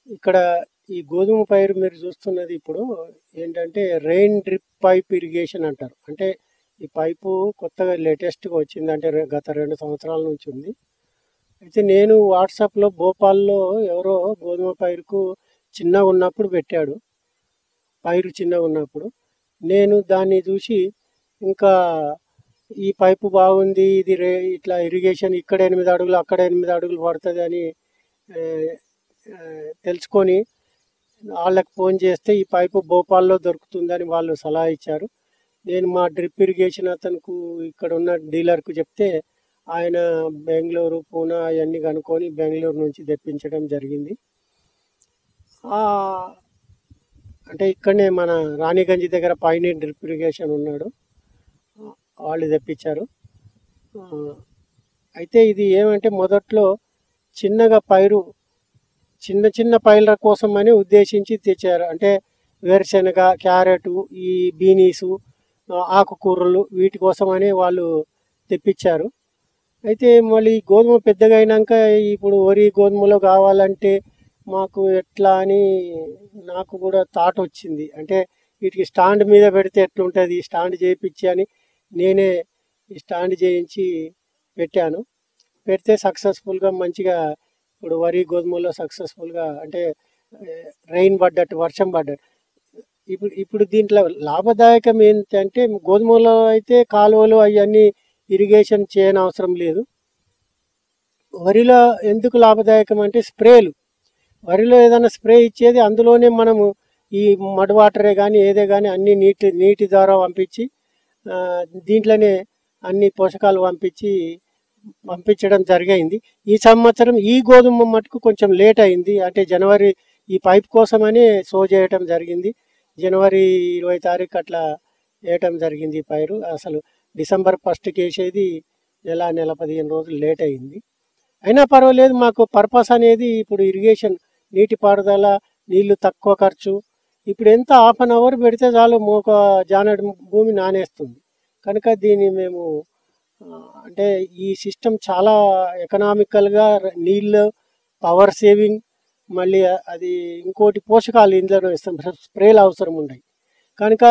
ఇక్కడ ఈ గోధుమ పైరు మీరు చూస్తున్నది ఇప్పుడు ఏంటంటే రెయిన్ డ్రిప్ పైప్ ఇరిగేషన్ అంటారు. అంటే ఈ పైపు కొత్తగా లేటెస్ట్గా వచ్చింది, అంటే గత 2 సంవత్సరాల నుంచి ఉంది. అయితే నేను వాట్సాప్లో భోపాల్లో ఎవరో గోధుమ పైరుకు చిన్నగా ఉన్నప్పుడు పెట్టాడు, పైరు చిన్నగా ఉన్నప్పుడు నేను దాన్ని చూసి ఇంకా ఈ పైపు బాగుంది, ఇది ఇట్లా ఇరిగేషన్ ఇక్కడ 8 అడుగులు అక్కడ 8 అడుగులు పడుతుంది అని ఆ, ఆ, తెలుసుకొని వాళ్ళకి ఫోన్ చేస్తే ఈ పైపు భోపాల్లో దొరుకుతుందని వాళ్ళు సలహా ఇచ్చారు. నేను మా డ్రిప్ ఇరిగేషన్ అతనుకు ఇక్కడ ఉన్న డీలర్కు చెప్తే ఆయన బెంగళూరు పూనా అవన్నీ కనుక్కొని బెంగళూరు నుంచి తెప్పించడం జరిగింది. అంటే ఇక్కడనే మన రాణిగంజ్ దగ్గర పైన డ్రిప్ ఇరిగేషన్ ఉన్నాడు, వాళ్ళు తెప్పించారు. అయితే ఇది ఏమంటే మొదట్లో చిన్నగా పైరు చిన్న చిన్న పైర్ల కోసం అని ఉద్దేశించి తెచ్చారు. అంటే వేరుశనగ, క్యారెట్, ఈ బీనీసు, ఆకుకూరలు వీటి కోసమని వాళ్ళు తెప్పించారు. అయితే మళ్ళీ గోధుమ పెద్దగా అయినాక ఇప్పుడు వరి గోధుమలో కావాలంటే మాకు ఎట్లా అని నాకు కూడా థాట్ వచ్చింది. అంటే వీటికి స్టాండ్ మీద పెడితే ఎట్లుంటుంది, స్టాండ్ చేయించి అని నేనే ఈ స్టాండ్ చేయించి పెట్టాను. పెడితే సక్సెస్ఫుల్గా మంచిగా ఇప్పుడు వరి గోధుమలో సక్సెస్ఫుల్గా అంటే రెయిన్ పడ్డట్టు, వర్షం పడ్డట్టు. ఇప్పుడు దీంట్లో లాభదాయకం ఏంటంటే గోధుమలో అయితే కాలువలు అవన్నీ ఇరిగేషన్ చేయనవసరం లేదు. వరిలో ఎందుకు లాభదాయకం అంటే స్ప్రేలు, వరిలో ఏదైనా స్ప్రే ఇచ్చేది అందులోనే మనము ఈ మడ్ వాటరే కానీ ఏదే కానీ అన్ని నీటి ద్వారా పంపించి దీంట్లోనే అన్ని పోషకాలు పంపించడం జరిగింది. ఈ సంవత్సరం ఈ గోధుమ మటుకు కొంచెం లేట్ అయింది. అంటే జనవరి ఈ పైప్ కోసమని సో చేయటం జరిగింది. జనవరి 20 తారీఖు అట్లా వేయటం జరిగింది ఈ పైరు. అసలు డిసెంబర్ 1కి వేసేది నెల 15 రోజులు లేట్ అయింది. అయినా పర్వాలేదు, మాకు పర్పస్ అనేది ఇప్పుడు ఇరిగేషన్, నీటిపారుదల, నీళ్లు తక్కువ ఖర్చు. ఇప్పుడు ఎంత హాఫ్ అన్ అవర్ పెడితే చాలు ఒక జానెడు భూమి నానేస్తుంది. కనుక దీన్ని మేము అంటే ఈ సిస్టమ్ చాలా ఎకనామికల్గా, నీళ్ళు, పవర్ సేవింగ్, మళ్ళీ అది ఇంకోటి పోషకాలు ఇందులో ఇస్తాం, స్ప్రేలు అవసరం ఉన్నాయి. కనుక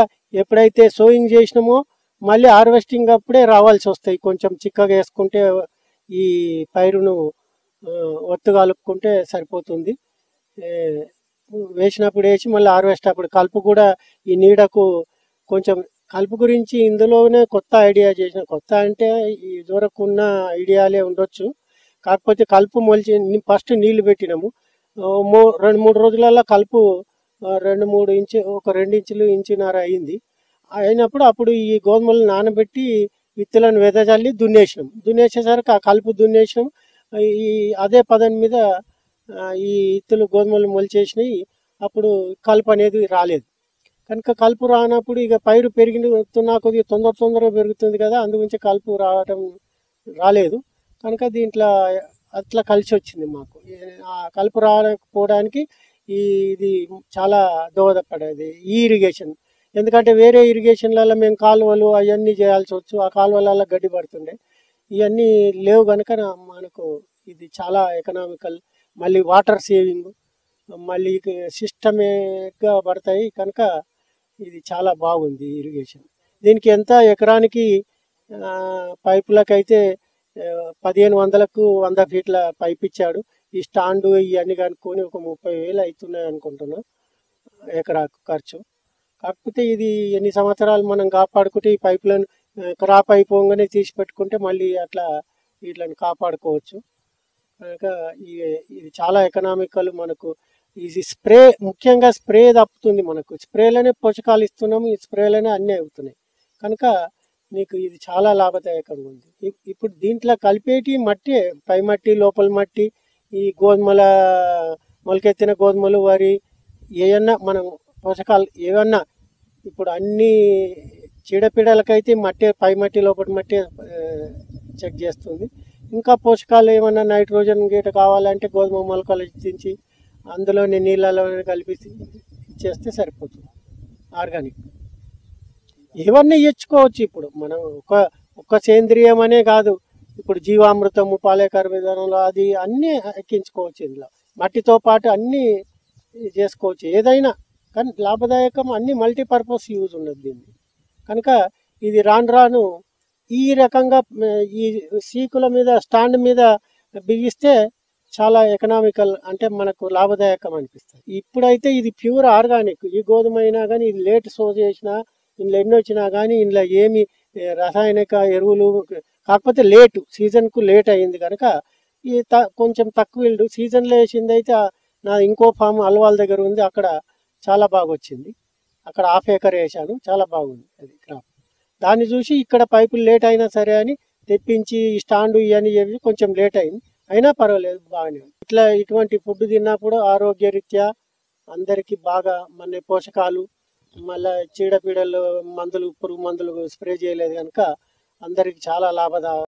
ఎప్పుడైతే సోయింగ్ చేసినామో మళ్ళీ హార్వెస్టింగ్ అప్పుడే రావాల్సి వస్తాయి. కొంచెం చిక్కగా వేసుకుంటే ఈ పైరును ఒత్తుగలుపుకుంటే సరిపోతుంది. వేసినప్పుడు వేసి మళ్ళీ హార్వెస్ట్ అప్పుడు కలుపు కూడా ఈ నీడకు కొంచెం కలుపు గురించి ఇందులోనే కొత్త ఐడియా చేసిన, కొత్త అంటే ఇదివరకు ఉన్న ఐడియాలే ఉండొచ్చు. కాకపోతే కలుపు మొలిచి ఫస్ట్ నీళ్లు పెట్టినాము, 2-3 రోజులలో కలుపు 2-3 ఇంచు, ఒక 2 ఇంచులు, ఇంచున్నర అయింది. అయినప్పుడు అప్పుడు ఈ గోధుమలు నానబెట్టి విత్తులను వెదజల్లి దున్నేసేసరికి ఆ కలుపు దున్నేసినాం. ఈ అదే పదం మీద ఈ ఇత్తులు గోధుమలు మొలిచేసినాయి. అప్పుడు కలుపు అనేది రాలేదు. కనుక కలుపు రానప్పుడు ఇక పైరు పెరుగుతున్నా కొద్దిగా తొందరగా పెరుగుతుంది కదా, అందుగురించి కలుపు రాలేదు. కనుక దీంట్లో అట్లా కలిసి వచ్చింది మాకు. ఆ కలుపు రాకపోవడానికి ఇది చాలా దోహదపడేది ఈ ఇరిగేషన్. ఎందుకంటే వేరే ఇరిగేషన్లలో మేము కాలువలు అవన్నీ చేయాల్సి వచ్చు, ఆ కాలువలలో గడ్డి పడుతుండే. ఇవన్నీ లేవు కనుక మనకు ఇది చాలా ఎకనామికల్, మళ్ళీ వాటర్ సేవింగ్, మళ్ళీ సిస్టమేట్గా పడతాయి. కనుక ఇది చాలా బాగుంది ఇరిగేషన్. దీనికి ఎంత ఎకరానికి పైపులకైతే 1500కు 100 ఫీట్ల పైప్ ఇచ్చాడు. ఈ స్టాండు ఇవన్నీ కనుక్కొని ఒక 30,000 అవుతున్నాయి అనుకుంటున్నా ఎకరాకు ఖర్చు. కాకపోతే ఇది ఎన్ని సంవత్సరాలు మనం కాపాడుకుంటే ఈ పైపులను క్రాప్ అయిపోగానే తీసి పెట్టుకుంటే మళ్ళీ అట్లా వీటిని కాపాడుకోవచ్చు. కనుక ఇది చాలా ఎకనామికల్. మనకు ఇది స్ప్రే, ముఖ్యంగా స్ప్రే తప్పుతుంది. మనకు స్ప్రేలోనే పోషకాలు ఇస్తున్నాము, ఈ స్ప్రేలోనే అన్నీ అవుతున్నాయి. కనుక మీకు ఇది చాలా లాభదాయకంగా ఉంది. ఇప్పుడు దీంట్లో కలిపేటి మట్టి, పై మట్టి, లోపల మట్టి, ఈ గోధుమల మొలకెత్తిన గోధుమలు, వరి ఏమన్నా మనం పోషకాలు ఏమన్నా ఇప్పుడు అన్ని చీడపీడలకైతే మట్టి, పై మట్టి లోపల మట్టి చెక్ చేస్తుంది. ఇంకా పోషకాలు ఏమన్నా నైట్రోజన్ గీట కావాలంటే గోధుమ మొలకలు ఇచ్చి అందులోనే నీళ్ళలో కలిపి ఇచ్చేస్తే సరిపోతుంది. ఆర్గానిక్ ఇవన్నీ ఇచ్చుకోవచ్చు. ఇప్పుడు మనం ఒక్క సేంద్రియం అనే కాదు, ఇప్పుడు జీవామృతము, పాలేకర విధానంలో అది అన్నీ ఎక్కించుకోవచ్చు. ఇందులో మట్టితో పాటు అన్నీ చేసుకోవచ్చు ఏదైనా, కానీ లాభదాయకం, అన్ని మల్టీపర్పస్ యూజ్ ఉన్నది దీన్ని. కనుక ఇది రాను రాను ఈ రకంగా ఈ సీకుల మీద స్టాండ్ మీద బిగిస్తే చాలా ఎకనామికల్, అంటే మనకు లాభదాయకం అనిపిస్తుంది. ఇప్పుడైతే ఇది ప్యూర్ ఆర్గానిక్. ఈ గోధుమ అయినా కానీ ఇది లేట్ సో చేసినా, ఇందులో ఎన్ని వచ్చినా కానీ ఇందులో ఏమి రసాయనిక ఎరువులు, కాకపోతే లేటు సీజన్కు లేట్ అయింది కనుక ఈ కొంచెం తక్కువ ఇల్లు. సీజన్లో వేసింది అయితే నా ఇంకో ఫామ్ అల్వాల్ దగ్గర ఉంది, అక్కడ చాలా బాగా వచ్చింది. అక్కడ 1/2 ఎకర్ వేసాను, చాలా బాగుంది అది క్రాప్. దాన్ని చూసి ఇక్కడ పైపులు లేట్ అయినా సరే అని తెప్పించి ఈ స్టాండు ఇవన్నీ చేసి కొంచెం లేట్ అయింది, అయినా పర్వాలేదు బాగానే ఉంది. ఇటువంటి ఫుడ్ తిన్నప్పుడు ఆరోగ్యరీత్యా అందరికీ బాగా మన పోషకాలు, మళ్ళీ చీడపీడలు మందులు, పురుగు మందులు స్ప్రే చేయలేదు కనుక అందరికి చాలా లాభదాయకం.